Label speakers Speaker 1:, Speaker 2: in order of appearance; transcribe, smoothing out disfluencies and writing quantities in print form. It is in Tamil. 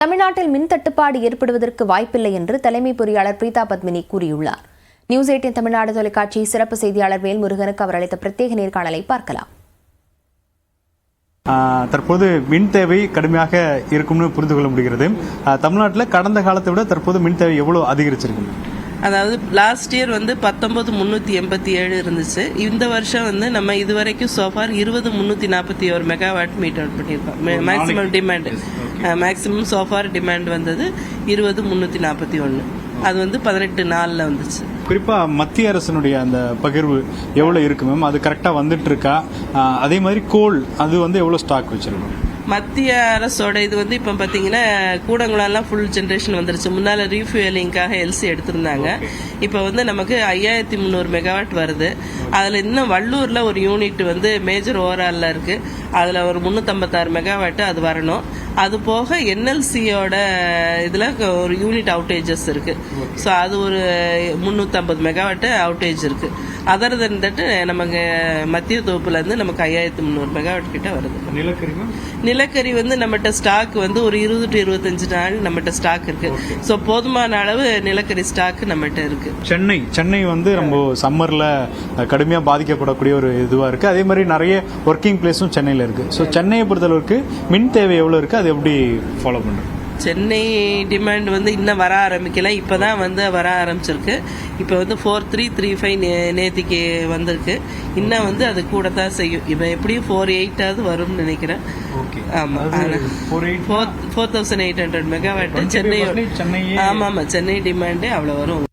Speaker 1: தமிழ்நாட்டில் மின் தட்டுப்பாடு ஏற்படுவதற்கு வாய்ப்பில்லை என்று தலைமை பொறியாளர் பிரீதா பத்மினி கூறியுள்ளார். நியூஸ் 18 தமிழ்நாடு தொலைக்காட்சி சிறப்பு செய்தியாளர் வேல்முருகனுக்கு அவர் அளித்த பிரத்யேக நேர்காணலை பார்க்கலாம்.
Speaker 2: தற்போது மின் தேவை கடுமையாக இருக்கும்னு புரிந்து கொள்ள முடிகிறது. தமிழ்நாட்டில் கடந்த காலத்தை விட தற்போது மின் தேவை எவ்வளவு அதிகரிச்சிருக்கு?
Speaker 3: அதாவது லாஸ்ட் இயர் 19,387 இருந்துச்சு. இந்த வருஷம் நம்ம இதுவரைக்கும் சோஃபார் 20,341 மெகாவாட் மீட் அவுட் பண்ணியிருக்கோம். Maximum demand maximum so far demand வந்தது 20,341. அது 18 நாள்ல வந்துச்சு.
Speaker 2: குறிப்பா மத்திய அரசினுடைய அந்த பகிர்வு எவ்வளவு இருக்கு மேம்? அது கரெக்டா வந்துட்டு இருக்கா? அதே மாதிரி கோல் அது எவ்வளவு ஸ்டாக் வச்சிருக்கோம்?
Speaker 3: மத்திய அரசோட இது இப்போ பார்த்தீங்கன்னா கூடங்குளம்லாம் ஃபுல் ஜென்ரேஷன் வந்துருச்சு. முன்னால் ரீஃபியூலிங்காக எல்சி எடுத்திருந்தாங்க. இப்போ நமக்கு 5,300 மெகாவாட் வருது. அதில் இன்னும் வள்ளூரில் ஒரு யூனிட் மேஜர் ஓவராலில் இருக்குது. அதில் ஒரு 356 மெகாவாட் அது வரணும். அது போக என்எல்சியோட இதில் ஒரு யூனிட் அவுட்டேஜஸ் இருக்குது. ஸோ அது ஒரு 350 மெகாவாட் அவுட்டேஜ் இருக்குது. அதர் தென் தட் நமக்கு மத்திய தொகுப்புலேருந்து நமக்கு 5,300 மெகாவாட் கிட்ட வருது. நிலக்கரி நம்மகிட்ட ஸ்டாக் ஒரு 20 to 25 நாள் நம்மகிட்ட ஸ்டாக் இருக்கு. ஸோ போதுமான அளவு நிலக்கரி ஸ்டாக் நம்மகிட்ட இருக்கு.
Speaker 2: சென்னை ரொம்ப சம்மர்ல கடுமையாக பாதிக்கப்படக்கூடிய ஒரு இதுவாக இருக்கு. அதே மாதிரி நிறைய ஒர்க்கிங் பிளேஸும் சென்னையில் இருக்கு. ஸோ சென்னையை பொறுத்தளவுக்கு மின் தேவை எவ்வளோ இருக்கு, அது எப்படி ஃபாலோ பண்ணுறது?
Speaker 3: சென்னை டிமாண்ட் இன்னும் வர ஆரம்பிக்கல. இப்போதான் வர ஆரம்பிச்சிருக்கு. இப்போ 4,335 நேத்திக்கு வந்திருக்கு. இன்னும் அது கூட தான் செய்யும். இப்போ எப்படியும் 4,800 வரும்னு நினைக்கிறேன். ஆமாம், 4,800 மெகாவாட் சென்னை. ஆமாம், சென்னை டிமாண்டு அவ்வளோ வரும்.